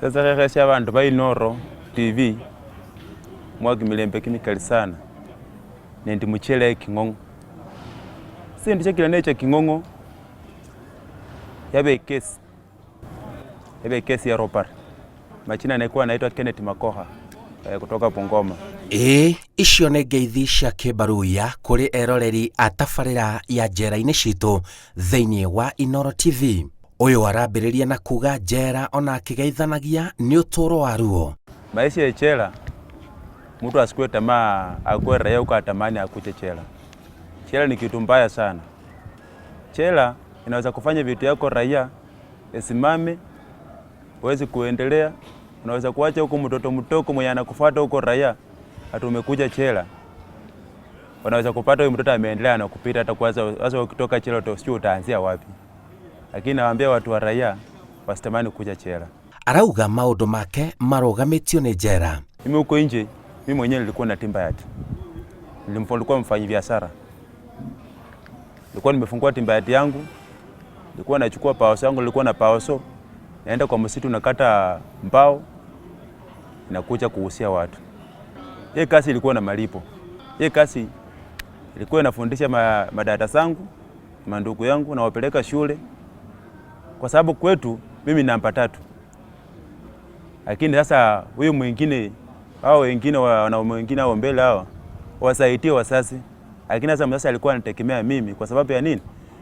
Sasa kesi abantu bayinoro TV mwagi milembe kimikali sana. Nendi muchele kingongo. Sindi chakila necha kingongo. Yabe kesi ya ropar. Machina naikuwa naitwa Kenneth Makhoha kutoka Bungoma. Icio nĩ ngeithi cia kĩbaruya kũrĩ eroreri a tabarĩra ya njera-inĩ citũ thĩinĩ wa Inoro TV. Ũyũ arambĩrĩria na kuga Njera ona akĩgeithanagia nĩ ũtũũro wa ruo. Maisha ya chela, mtu asikue tamaa akuwe raia ukatamani akuje chela. Chela ni kitu mbaya sana. Chela inaweza kufanya vitu yako raia esimame, uwezi kuendelea. Unaweza kuacha huko mtoto mtoko mwenye anakufuata huko raia, hata umekuja chela. Unaweza kupata huyo mtoto ameendelea na kupita hata kwanza sasa ukitoka chela utasijua utaanzia wapi. Lakini nawaambia watu wa raia wasitamani kuja chela. Arauga maũndũ make marogamitio nĩ Njera. Mimi huko nje, mimi mwenyewe nilikuwa na timba yati. Nilikuwa mfanyabiashara. Nilikuwa nimefungua timba yati yangu. Nilikuwa nachukua paoso yangu, nilikuwa na paoso. Naenda kwa msitu nakata mbao nakuja kuhusia watu. Hii kazi ilikuwa na malipo. Hii kazi ilikuwa inafundisha madada zangu, mandugu yangu na wapeleka shule. Kwa sababu kwetu mimi namba 3. Lakini sasa huyu mwingine hao wengine wanaume wengine hao mbele hao wasaidie wasasi. Lakini sasa msasa alikuwa anategemea mimi kwa sababu ya nini?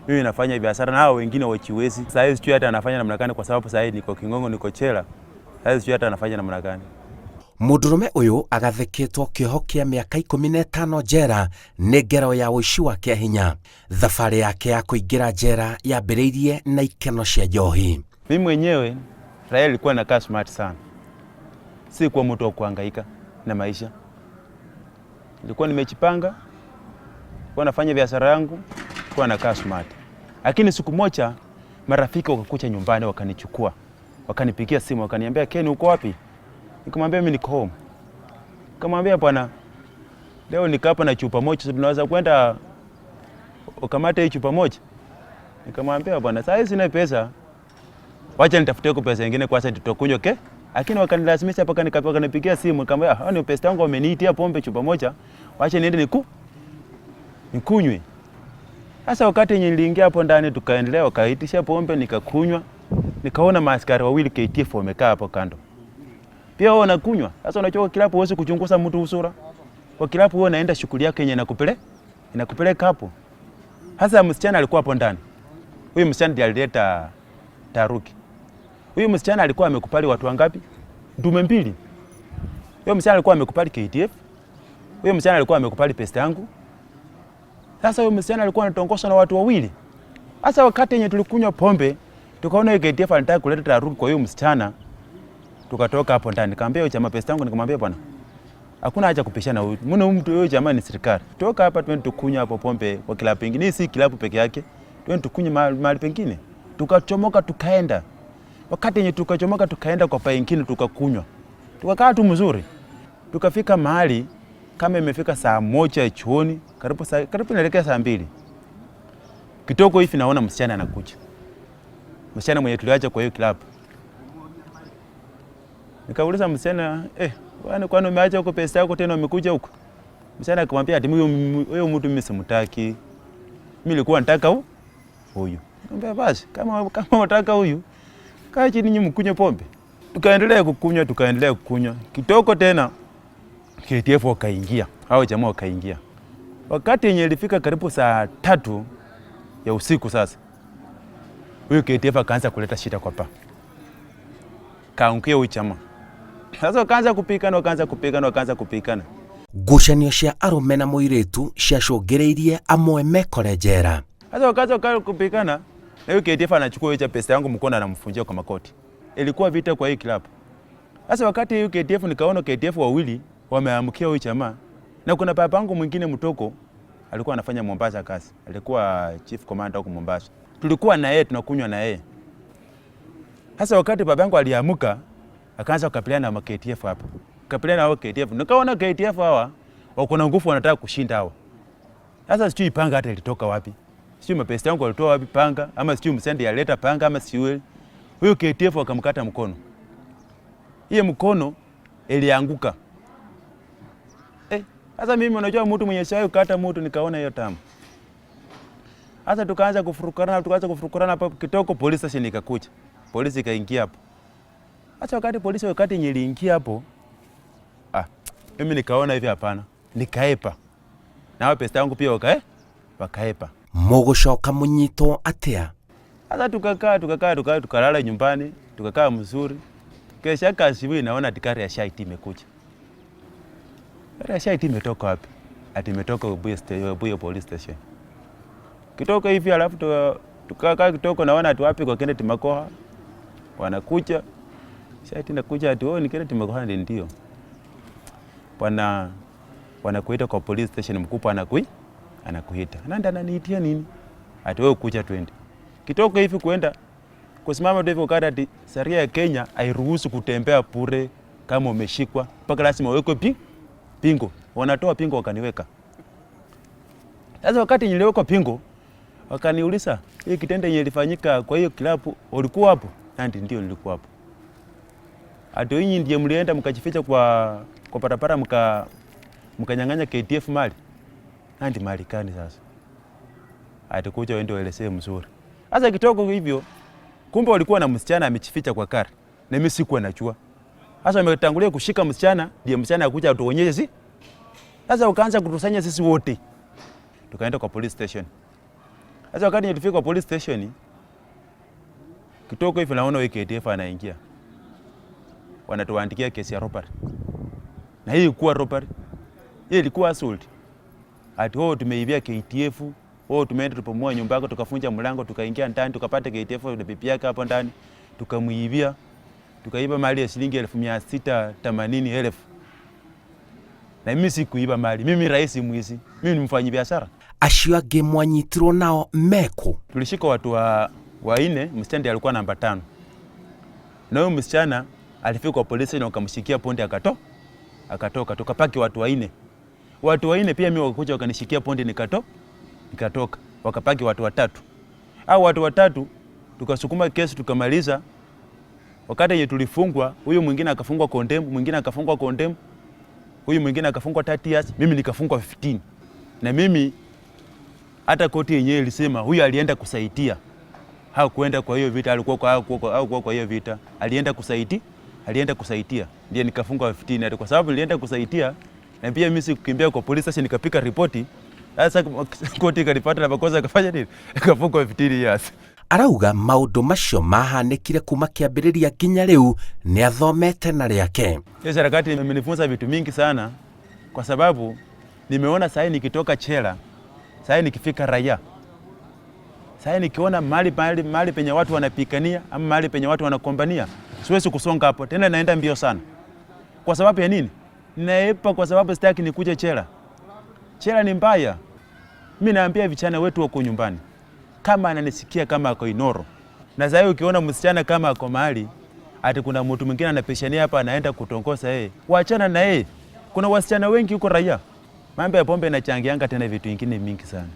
Mimi nafanya biashara na hao wengine wachiwezi. Sasa hizi tu hata anafanya namna gani kwa sababu sasa niko kingongo niko chela. Sasa hizi tu hata anafanya namna gani? Mũndũrũme ũyũ agathĩkĩtwo kĩoho kĩa mĩaka 15 njera nĩ ngero ya ũici wa kĩahinya. Thabarĩ yake ya kũingĩra njera yambĩrĩirie na ikeno cia njohi. Mimi mwenyewe raia ilikuwa nakaa smart sana. Si kwa mtu wa kuhangaika na maisha. Nilikuwa nimejipanga, kwa nafanya biashara yangu, kwa nakaa smart. Lakini siku moja marafiki wakakuja nyumbani wakanichukua. Wakanipigia simu wakaniambia Ken uko wapi? Nikamwambia mimi niko home. Nikamwambia bwana leo niko hapa na chupa moja tunaweza kwenda ukamate hii chupa moja. Nikamwambia bwana sasa sina pesa. Wacha nitafute kwa pesa nyingine kwanza tutakunywa ke. Lakini wakanilazimisha mpaka nikanipigia simu nikamwambia ni pesa yangu wameniitia pombe chupa moja. Wacha niende nikunywe. Sasa wakati niliingia hapo ndani tukaendelea wakaitisha pombe nikakunywa. Nikaona maaskari wawili KTF wamekaa hapo kando. Pia wao wanakunywa. Sasa unachoka kilapu uweze kuchunguza mtu usura. Kwa kilapu wewe unaenda shughuli yake yenye inakupeleka hapo. Hasa msichana alikuwa hapo ndani. Huyu msichana ndiye alileta taruki. Huyu msichana alikuwa amekupali watu wangapi? Ndume 2. Huyu msichana alikuwa amekupali KTF. Huyu msichana alikuwa amekupali pesa yangu. Sasa huyu msichana alikuwa anatongosha na watu wawili. Sasa wakati yenye tulikunywa pombe, tukaona huyu KTF anataka kuleta taruki kwa huyu msichana. Tukatoka hapo ndani. Nikamwambia huyu jamaa pesa yangu nikamwambia bwana. Hakuna haja kupishana huyu. Mbona mtu huyu jamaa ni serikali. Toka hapa twende tukunywa hapo pombe kwa kilabu pengine. Hii si kilabu peke yake. Twende tukunywe mahali pengine. Tukachomoka tukaenda. Wakati yenye tukachomoka tukaenda kwa pengine tukakunywa. Tukakaa tu mzuri. Tukafika mahali kama imefika saa 1 jioni, karibu inaelekea saa 2. Kitoko hivi naona msichana anakuja. Msichana mwenye tuliacha kwa hiyo kilabu. Nikauliza msichana, kwani umeacha huko pesa yako tena umekuja huko? Msichana akamwambia ati huyo mtu mimi simtaki. Mimi nilikuwa nataka huyu. Nikamwambia basi kama unataka huyu, kaa chini nyinyi mkunywe pombe. Tukaendelea kukunywa. Kitoko tena KTF wakaingia. Hao jamaa wakaingia. Wakati yenye ilifika karibu saa 3 ya usiku sasa. Huyu KTF akaanza kuleta shida kwa kaunkia huyu jamaa. Sasa wakaanza kupikana. Ngucanio cia arume na mũirĩtu ciacũngĩrĩirie amwe mekore njera. Sasa wakaanza kupikana na huyu KTF anachukua hiyo pesa yangu mkono anamfunjia kwa makoti. Ilikuwa vita kwa hii club. Sasa wakati huyu KTF nikaona KTF wawili wameamkia huyu jamaa na kuna babangu mwingine mtoko alikuwa anafanya Mombasa kazi. Alikuwa chief commander huko Mombasa. Tulikuwa na yeye tunakunywa na yeye. Sasa wakati babangu aliamuka akaanza kukabiliana na KTF hapa. Kukabiliana na KTF. Nikaona KTF hawa wako na nguvu wanataka kushinda hawa. Sasa sijui panga hata ilitoka wapi. Sijui mapesa yangu walitoa wapi panga ama sijui msendi alileta panga ama sijui. Huyo KTF akamkata mkono. hiyo mkono ilianguka. Sasa mimi unajua mtu mwenye shayo kata mtu, nikaona hiyo tamu. Sasa tukaanza kufurukana hapo kitoko, police station ikakuja. Polisi ikaingia hapo. Sasa wakati yenye iliingia hapo, mimi nikaona hivi hapana. Nikaepa. Na pesa yangu pia wakaepa. Mũgũcoka mũnyitwo atia? Sasa tukalala nyumbani, tukakaa mzuri. Kesha asubuhi naona tikari ya shaiti imekuja. Gari ya shaiti imetoka wapi? Ati imetoka Buye police station. Kitoka hivi alafu tukakaa kitoko, naona ati wapi kwa Kenneth Makhoha. Wanakuja. Shaiti inakuja ati ni Kenneth Makhoha ndio. Wanakuita kwa police station, mkubwa anakuita. Nanda ananiitia nini? Ati wewe kuja twende. Kitoka hivi kuenda kusimama tu hivyo, kada ati sheria ya Kenya hairuhusu kutembea bure kama umeshikwa, mpaka lazima uwekwe pingo. Wanatoa pingo wakaniweka. Sasa wakati niliwekwa pingo, wakaniuliza, hii kitendo yenye ilifanyika kwa hiyo klabu ulikuwa hapo? Ndio nilikuwa hapo. Ati nyinyi ndiye mlienda mkajificha kwa barabara mkanyang'anya KDF mali. Nandi mali kani sasa? Ati kuja wende waelezee mzuri. Sasa kitoko hivyo, kumbe walikuwa na msichana amejificha kwa kari. Na mimi sikuwa najua. Sasa wametangulia kushika msichana, ndiye msichana akuja atuonyeshe si. Sasa wakaanza kutusanya sisi wote. Tukaenda kwa police station. Sasa wakati nilifika kwa police station, kitoko hivyo naona KDF anaingia. Wanatuandikia kesi ya robbery. Na hii ilikuwa robbery. Hii ilikuwa assault. Ati tumeibia KDF, tumeenda tupomoa nyumba yako, tukafunja mlango, tukaingia ndani, tukapata KDF na bibi yake hapo ndani, tukamuibia. Tukaiba mali ya shilingi 680,000. Na mimi sikuiba mali, mimi rais mwizi, mimi ni mfanyabiashara. Acio angĩ mwanyitirwo nao meko? Tulishika watu wanne, msichana alikuwa namba 5. Na huyo msichana alifika kwa polisi na wakamshikia ponde akatoka. Tukapaki watu wanne. Watu wanne pia mimi wakakuja wakanishikia ponde nikatoka. Wakapaki watu 3. Hao watu 3 tukasukuma kesi tukamaliza. Wakati yenye tulifungwa, huyu mwingine akafungwa condemn, mwingine akafungwa condemn. Huyu mwingine akafungwa 30 years, mimi nikafungwa 15. Na mimi hata koti yenyewe ilisema huyu alienda kusaidia. Hakuenda kwa hiyo vita, alikuwa kwa hiyo vita. Alienda kusaidia. Ndiye nikafungwa 15. Hata kwa sababu nilienda kusaidia na pia mimi sikukimbia kwa polisi, sasa nikapika ripoti. Sasa koti ikanipata na makosa akafanya nini? Ikafungwa 15 years. Arauga maundu macio mahanĩkire kuma kĩambĩrĩria nginya rĩu nĩ athomete na rĩake. Hiyo harakati imenifunza vitu mingi sana, kwa sababu nimeona sasa nikitoka chela, sasa nikifika raia, sasa nikiona mali penye watu wanapikania ama mali penye watu wanakombania, siwezi kusonga hapo tena, naenda mbio sana. Kwa sababu ya nini? Naepa kwa sababu sitaki nikuje chela. Chela ni mbaya. Mimi naambia vijana wetu wako nyumbani, kama ananisikia kama ako Inoro, na sasa ukiona msichana kama ako mahali ati kuna mtu mwingine anapeshania hapa anaenda kutongoza yeye, waachana na yeye. Kuna wasichana wengi huko raia. Mambo ya pombe inachangianga tena vitu vingine mingi sana.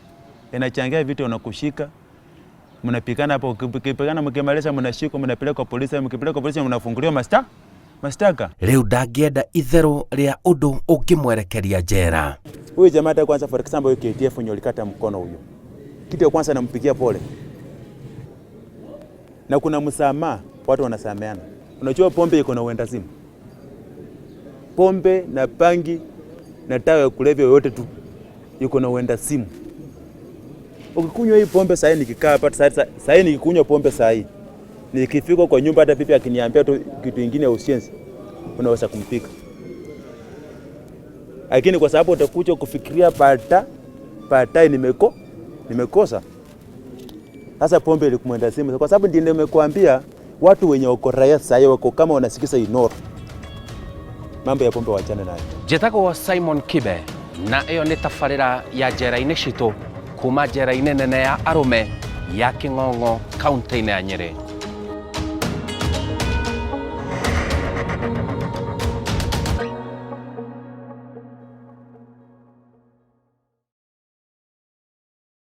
Inachangia vitu unakushika, mnapikana hapo, mkipikana mkimaliza mnashikwa, mnapelekwa kwa polisi, mkipelekwa kwa polisi mnafunguliwa mashtaka. Riu ndangĩenda itherũ rĩa ũndũ ũngĩmwerekeria njera. Huyu jamaa hata kwanza for example KDF nyolikata mkono huyo. Kitu ya kwanza nampigia pole. Na kuna msamaha, watu wanasameana. Unajua pombe iko na uendazimu. Pombe na bangi na dawa ya kulevya yote tu iko na uendazimu. Ukikunywa hii pombe sasa, nikikaa hapa sasa nikikunywa pombe sasa, nikifika kwa nyumba hata pipi akiniambia tu kitu kingine ya usienzi, unaweza kumpika. Lakini kwa sababu utakuja kufikiria baadaye nimekosa. Sasa pombe ilikumwenda simu, kwa sababu ndiye nimekuambia watu wenye wako raia sasa wako kama wanasikiza Inoro. Mambo ya pombe waachane nayo. Njĩtagwo Simon Kibe, na ĩyo nĩ tabarĩra ya njera-inĩ citũ kuma njera-inĩ nene ya arũme ya Kĩng'ong'o kaunti-inĩ ya Nyeri.